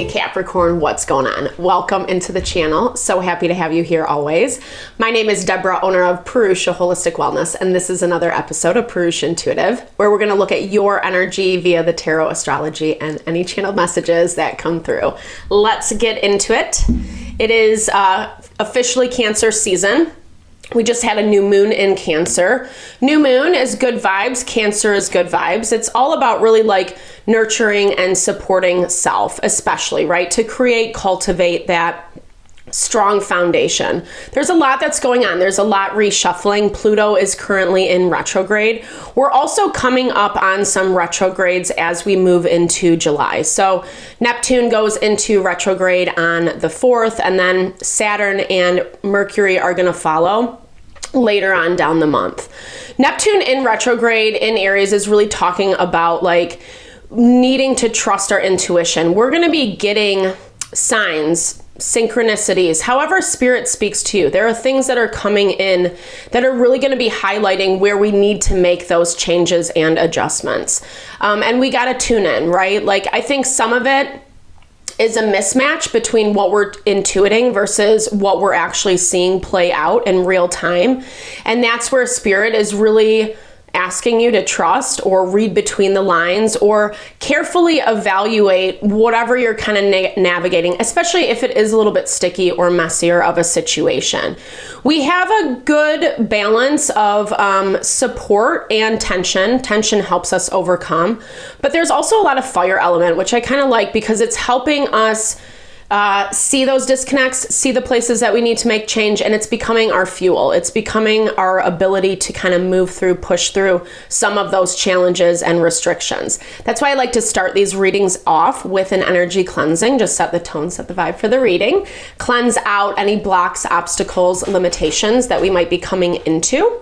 Hey Capricorn, what's going on? Welcome into the channel. So happy to have you here always. My name is Deborah, owner of Purusha Holistic Wellness, and this is another episode of Purusha Intuitive, where we're going to look at your energy via the tarot, astrology, and any channeled messages that come through. Let's get into it. It is officially Cancer season. We just had a new moon in Cancer. New moon is good vibes. Cancer is good vibes. It's all about really like nurturing and supporting self, especially, right? To create, cultivate that strong foundation. There's a lot that's going on. There's a lot reshuffling. Pluto is currently in retrograde. We're also coming up on some retrogrades as we move into July. So Neptune goes into retrograde on the 4th, and then Saturn and Mercury are going to follow later on down the month. Neptune in retrograde in Aries is really talking about like needing to trust our intuition. We're going to be getting signs, synchronicities, however spirit speaks to you. There are things that are coming in that are really going to be highlighting where we need to make those changes and adjustments. And we got to tune in, right? Like I think some of it is a mismatch between what we're intuiting versus what we're actually seeing play out in real time. And that's where spirit is really asking you to trust or read between the lines or carefully evaluate whatever you're kind of navigating, especially if it is a little bit sticky or messier of a situation. We have a good balance of support and tension. Tension helps us overcome, but there's also a lot of fire element, which I kind of like because it's helping us see those disconnects, see the places that we need to make change, and it's becoming our fuel. It's becoming our ability to kind of move through, push through some of those challenges and restrictions. That's why I like to start these readings off with an energy cleansing, just set the tone, set the vibe for the reading, cleanse out any blocks, obstacles, limitations that we might be coming into.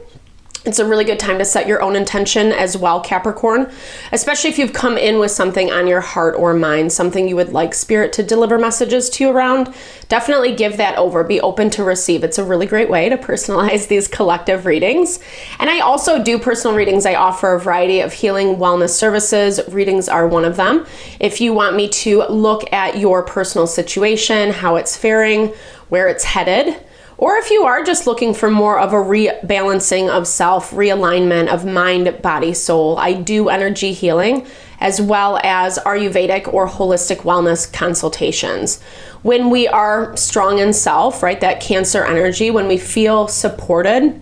It's a really good time to set your own intention as well, Capricorn, especially if you've come in with something on your heart or mind, something you would like spirit to deliver messages to you around. Definitely give that over. Be open to receive. It's a really great way to personalize these collective readings. And I also do personal readings. I offer a variety of healing wellness services. Readings are one of them. If you want me to look at your personal situation, how it's faring, where it's headed, or if you are just looking for more of a rebalancing of self, realignment of mind, body, soul, I do energy healing as well as Ayurvedic or holistic wellness consultations. When we are strong in self, right, that Cancer energy, when we feel supported,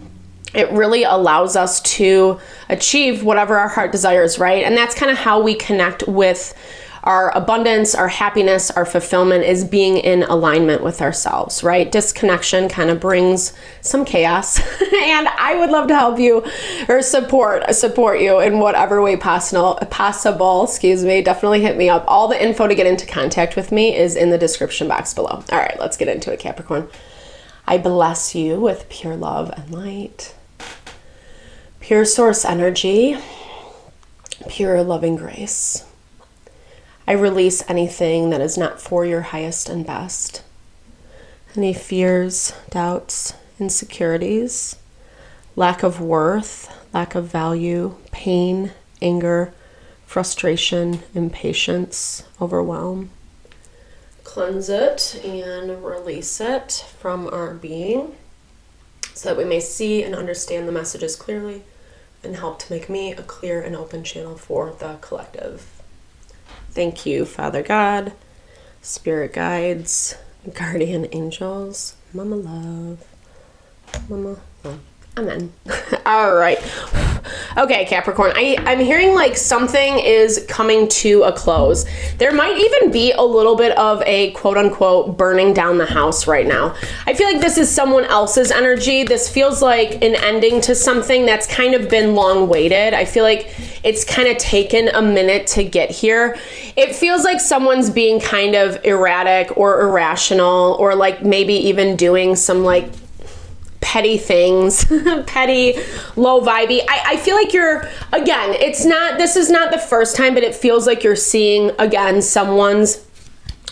it really allows us to achieve whatever our heart desires, right? And that's kind of how we connect with our abundance, our happiness, our fulfillment is being in alignment with ourselves, right? Disconnection kind of brings some chaos and I would love to help you or support you in whatever way possible, definitely hit me up. All the info to get into contact with me is in the description box below. All right, let's get into it, Capricorn. I bless you with pure love and light, pure source energy, pure loving grace. I release anything that is not for your highest and best. Any fears, doubts, insecurities, lack of worth, lack of value, pain, anger, frustration, impatience, overwhelm. Cleanse it and release it from our being so that we may see and understand the messages clearly and help to make me a clear and open channel for the collective. Thank you, Father God, Spirit Guides, Guardian Angels, Mama Love, Mama Love. Amen. All right. Okay, Capricorn, I'm hearing like something is coming to a close. There might even be a little bit of a quote unquote burning down the house right now. I feel like this is someone else's energy. This feels like an ending to something that's kind of been long waited. I feel like it's kind of taken a minute to get here. It feels like someone's being kind of erratic or irrational or like maybe even doing some like petty things, petty, low vibey. I feel like you're, again, this is not the first time, but it feels like you're seeing, again, someone's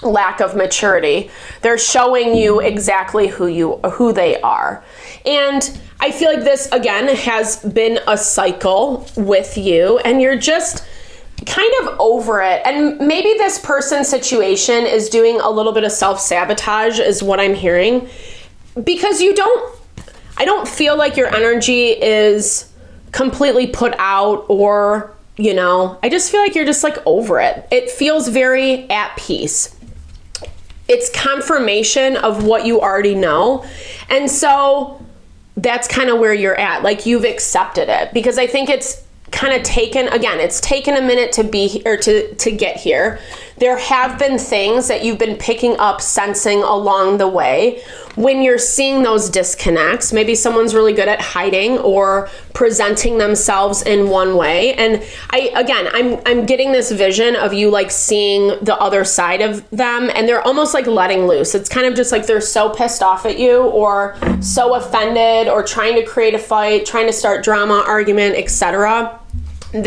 lack of maturity. They're showing you exactly who they are. And I feel like this, again, has been a cycle with you, and you're just kind of over it. And maybe this person's situation is doing a little bit of self-sabotage is what I'm hearing, because I don't feel like your energy is completely put out, or, I just feel like you're just like over it. It feels very at peace. It's confirmation of what you already know. And so that's kind of where you're at. Like, you've accepted it, because I think it's kind of taken a minute to be here, to get here. There have been things that you've been picking up, sensing along the way. When you're seeing those disconnects, maybe someone's really good at hiding or presenting themselves in one way. And I'm getting this vision of you like seeing the other side of them, and they're almost like letting loose. It's kind of just like they're so pissed off at you, or so offended, or trying to create a fight, trying to start drama, argument, etc. Because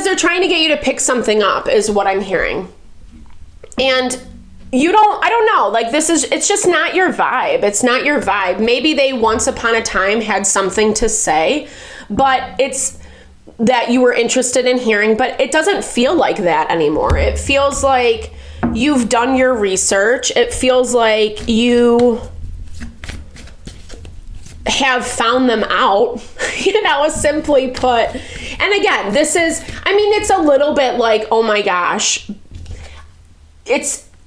they're trying to get you to pick something up is what I'm hearing. And I don't know, like it's just not your vibe. It's not your vibe. Maybe they once upon a time had something to say, but it's that you were interested in hearing, but it doesn't feel like that anymore. It feels like you've done your research. It feels like you have found them out, simply put. And again, it's a little bit like, oh my gosh,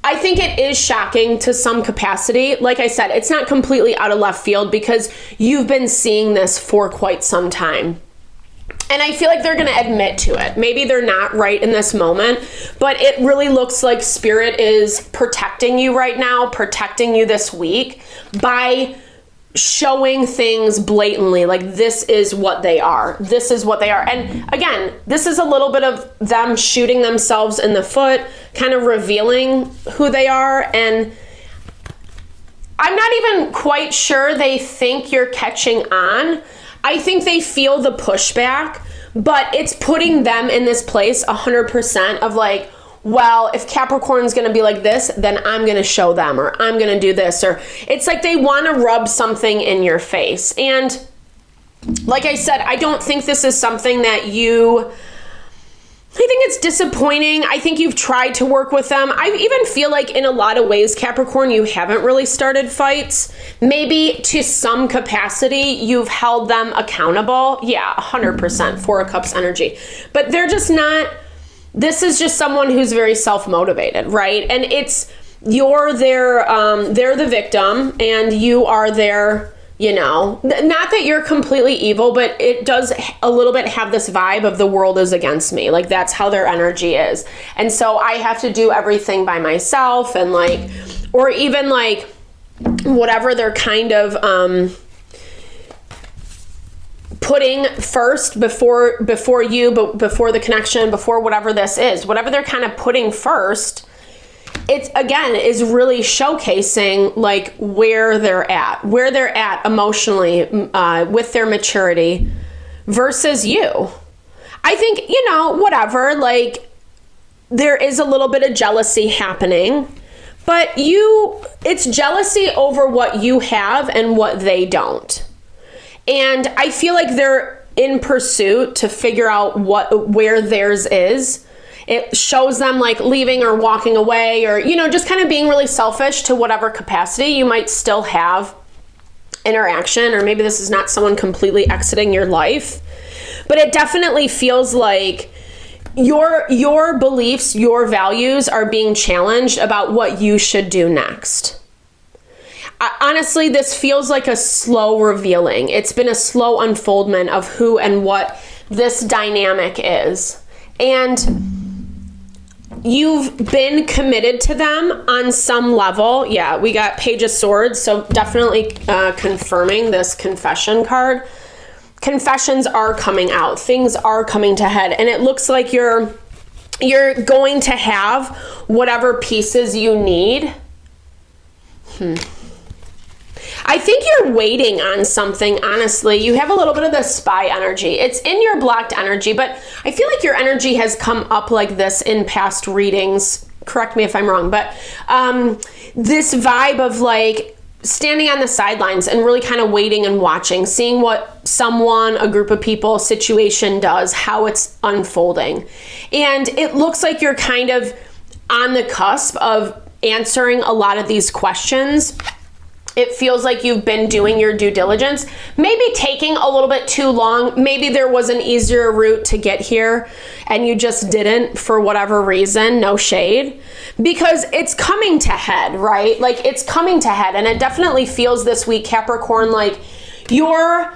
I think it is shocking to some capacity. Like I said, it's not completely out of left field, because you've been seeing this for quite some time. And I feel like they're going to admit to it. Maybe they're not right in this moment, but it really looks like Spirit is protecting you right now, protecting you this week by showing things blatantly, like this is what they are. This is what they are. And again, this is a little bit of them shooting themselves in the foot, kind of revealing who they are. And I'm not even quite sure they think you're catching on. I think they feel the pushback, but it's putting them in this place 100% of like, well, if Capricorn's going to be like this, then I'm going to show them, or I'm going to do this, or it's like they want to rub something in your face. And like I said, I don't think this is something that I think it's disappointing. I think you've tried to work with them. I even feel like in a lot of ways, Capricorn, you haven't really started fights. Maybe to some capacity, you've held them accountable. Yeah, 100%, Four of Cups energy. But they're just not... This is just someone who's very self-motivated, right? And they're the victim, and you are their, not that you're completely evil, but it does a little bit have this vibe of the world is against me. Like, that's how their energy is. And so I have to do everything by myself, and like, or even like whatever they're kind of, putting first before you, but before the connection, before whatever this is, whatever they're kind of putting first, it again is really showcasing like where they're at emotionally, with their maturity versus you. I think, whatever, like there is a little bit of jealousy happening, but it's jealousy over what you have and what they don't. And I feel like they're in pursuit to figure out where theirs is. It shows them like leaving or walking away, or, just kind of being really selfish to whatever capacity you might still have interaction, or maybe this is not someone completely exiting your life, but it definitely feels like your beliefs, your values are being challenged about what you should do next. Honestly, this feels like a slow revealing. It's been a slow unfoldment of who and what this dynamic is. And you've been committed to them on some level. Yeah, we got Page of Swords, so definitely confirming this confession card. Confessions are coming out. Things are coming to head. And it looks like you're going to have whatever pieces you need. I think you're waiting on something, honestly. You have a little bit of the spy energy. It's in your blocked energy, but I feel like your energy has come up like this in past readings. Correct me if I'm wrong, but this vibe of like, standing on the sidelines and really kind of waiting and watching, seeing what someone, a group of people, situation does, how it's unfolding. And it looks like you're kind of on the cusp of answering a lot of these questions. It feels like you've been doing your due diligence, maybe taking a little bit too long. Maybe there was an easier route to get here and you just didn't for whatever reason, no shade, because it's coming to head, right? Like it's coming to head, and it definitely feels this week, Capricorn, like you're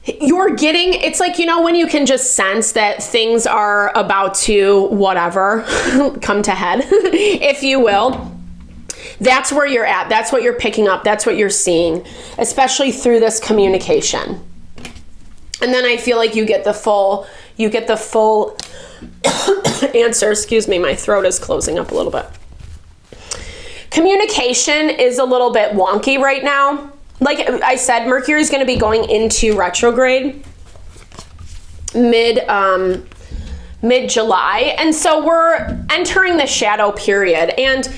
getting, it's like, you know, when you can just sense that things are about to whatever, come to head, if you will. That's where you're at. That's what you're picking up. That's what you're seeing, especially through this communication. And then I feel like you get the full answer. Excuse me, my throat is closing up a little bit. Communication is a little bit wonky right now. Like I said, Mercury is going to be going into retrograde mid-July. And so we're entering the shadow period, and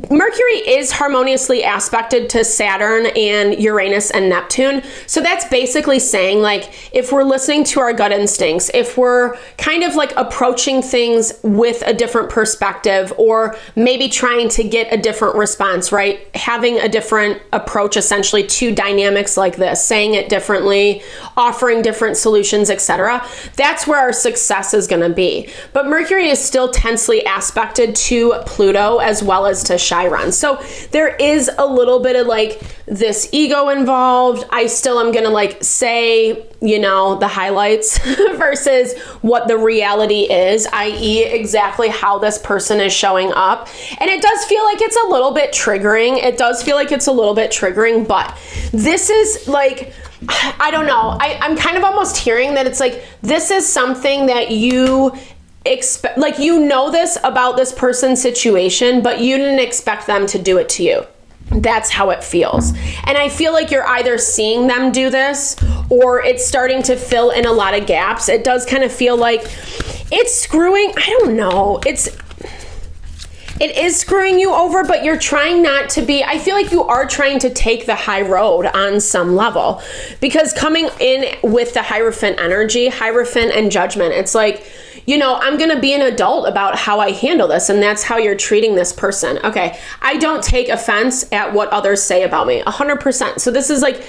Mercury is harmoniously aspected to Saturn and Uranus and Neptune. So that's basically saying, like, if we're listening to our gut instincts, if we're kind of like approaching things with a different perspective, or maybe trying to get a different response, right? Having a different approach essentially to dynamics like this, saying it differently, offering different solutions, etc. That's where our success is going to be. But Mercury is still tensely aspected to Pluto as well as to Chiron. So there is a little bit of like this ego involved. I still am going to like say, you know, the highlights versus what the reality is, i.e. exactly how this person is showing up. And it does feel like it's a little bit triggering. But this is like, I don't know. I'm kind of almost hearing that it's like, this is something that you expect, like, you know this about this person's situation, but you didn't expect them to do it to you. That's how it feels. And I feel like you're either seeing them do this, or it's starting to fill in a lot of gaps. It does kind of feel like it's screwing, I don't know, it is screwing you over, but you're trying not to be. I feel like you are trying to take the high road on some level, because coming in with the Hierophant energy, Hierophant and Judgment, it's like, you know, I'm going to be an adult about how I handle this, and that's how you're treating this person. Okay, I don't take offense at what others say about me, 100%. So this is like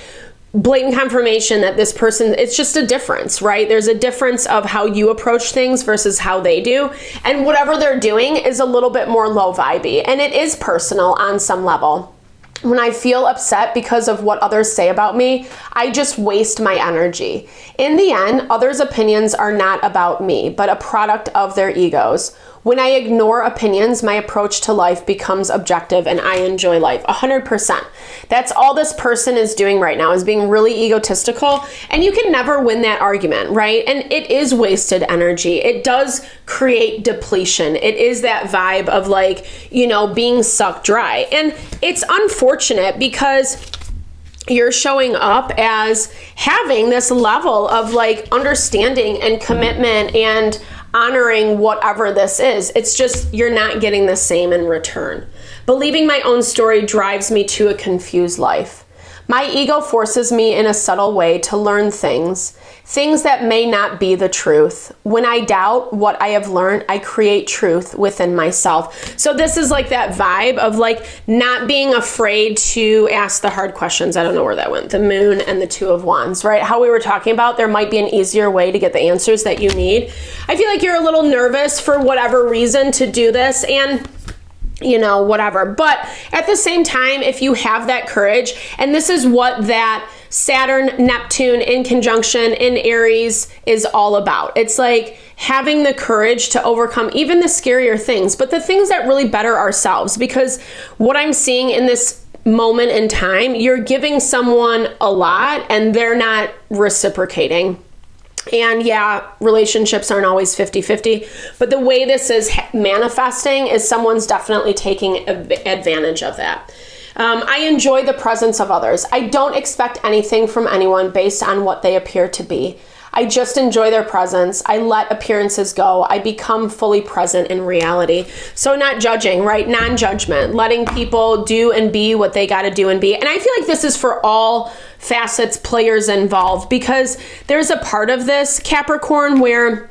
blatant confirmation that this person, it's just a difference, right? There's a difference of how you approach things versus how they do. And whatever they're doing is a little bit more low vibey, and it is personal on some level. When I feel upset because of what others say about me, I just waste my energy. In the end, others' opinions are not about me, but a product of their egos. When I ignore opinions, my approach to life becomes objective and I enjoy life 100%. That's all this person is doing right now, is being really egotistical, and you can never win that argument, right? And it is wasted energy. It does create depletion. It is that vibe of like, you know, being sucked dry. And it's unfortunate because you're showing up as having this level of like understanding and commitment and honoring whatever this is. It's just you're not getting the same in return. Believing my own story drives me to a confused life. My ego forces me in a subtle way to learn things that may not be the truth. When I doubt what I have learned, I create truth within myself. So this is like that vibe of like not being afraid to ask the hard questions. I don't know where that went. The Moon and the Two of Wands, right? How we were talking about, there might be an easier way to get the answers that you need. I feel like you're a little nervous for whatever reason to do this, and you know, whatever. But at the same time, if you have that courage, and this is what that Saturn, Neptune in conjunction in Aries is all about. It's like having the courage to overcome even the scarier things, but the things that really better ourselves. Because what I'm seeing in this moment in time, you're giving someone a lot and they're not reciprocating. And yeah, relationships aren't always 50-50, but the way this is manifesting is someone's definitely taking advantage of that. I enjoy the presence of others. I don't expect anything from anyone based on what they appear to be. I just enjoy their presence. I let appearances go. I become fully present in reality. So not judging, right? Non-judgment, letting people do and be what they got to do and be. And I feel like this is for all facets, players involved, because there's a part of this, Capricorn, where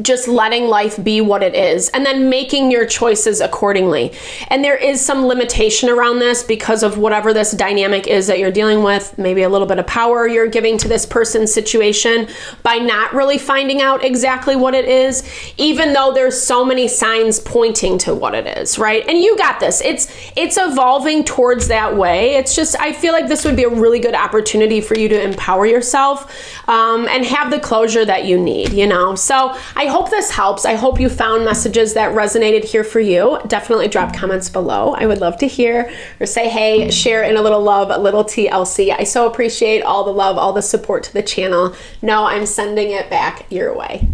just letting life be what it is and then making your choices accordingly. And there is some limitation around this because of whatever this dynamic is that you're dealing with, maybe a little bit of power you're giving to this person's situation by not really finding out exactly what it is, even though there's so many signs pointing to what it is, right? And you got this. It's evolving towards that way. It's just, I feel like this would be a really good opportunity for you to empower yourself and have the closure that you need, you know? So I hope this helps. I hope you found messages that resonated here for you. Definitely drop comments below. I would love to hear, or say hey, share in a little love, a little TLC. I so appreciate all the love, all the support to the channel. No, I'm sending it back your way.